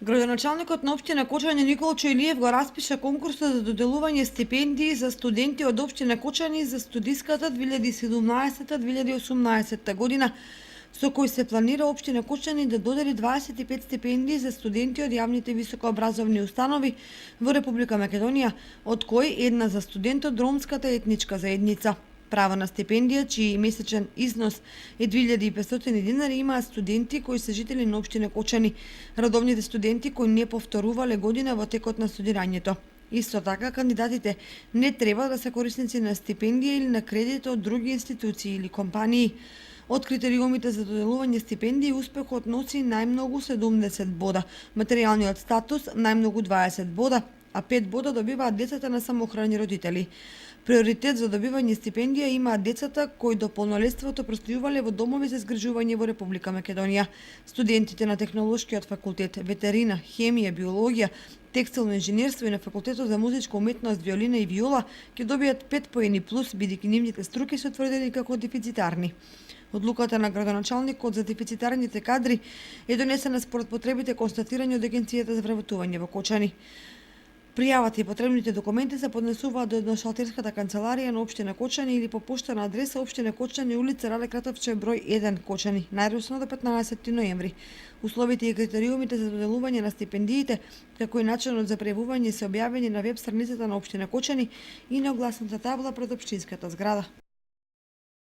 Градоначалникот на општина Кочани Николчо Илиев го распиша конкурсот за доделување стипендии за студенти од општина Кочани за студиската 2017-2018 година, со кој се планира општина Кочани да додели 25 стипендии за студенти од јавните високообразовни установи во Република Македонија, од кои една за студент од ромската етничка заедница. Право на стипендија, чиј месечен износ е 2500 динари, имаат студенти кои се жители на општина Кочани, редовните студенти кои не повторувале година во текот на студирањето. Исто така, кандидатите не треба да се корисници на стипендија или на кредит од други институции или компании. Од критериумите за доделување стипендии, успехот носи најмногу 70 бода, материјалниот статус најмногу 20 бода, а 5 бода добиваат децата на самоохрани родители. Приоритет за добивање стипендија имаат децата кои до полнолетството престојувале во домови за згрижување во Република Македонија. Студентите на Технолошкиот факултет, ветерина, хемија, биологија, текстилно инженерство и на факултетот за музичка уметност, виолина и виола ќе добијат 5 поени плюс, бидејќи нивните струки се утврдени како дефицитарни. Одлуката на градоначалникот за дефицитарните кадри е донесена според потребите констатирани од Агенцијата за вработување во Кочани. Пријавата и потребните документи се поднесуваат до едношалтерската канцеларија на општина Кочани или по поштена адреса општина Кочани, улица Рале Кратовче, број 1, Кочани, најрано до 15 ноември. Условите и критериумите за доделување на стипендиите, како и начинот за пријавување се објавени на веб страницата на општина Кочани и на огласната табла пред општинската зграда.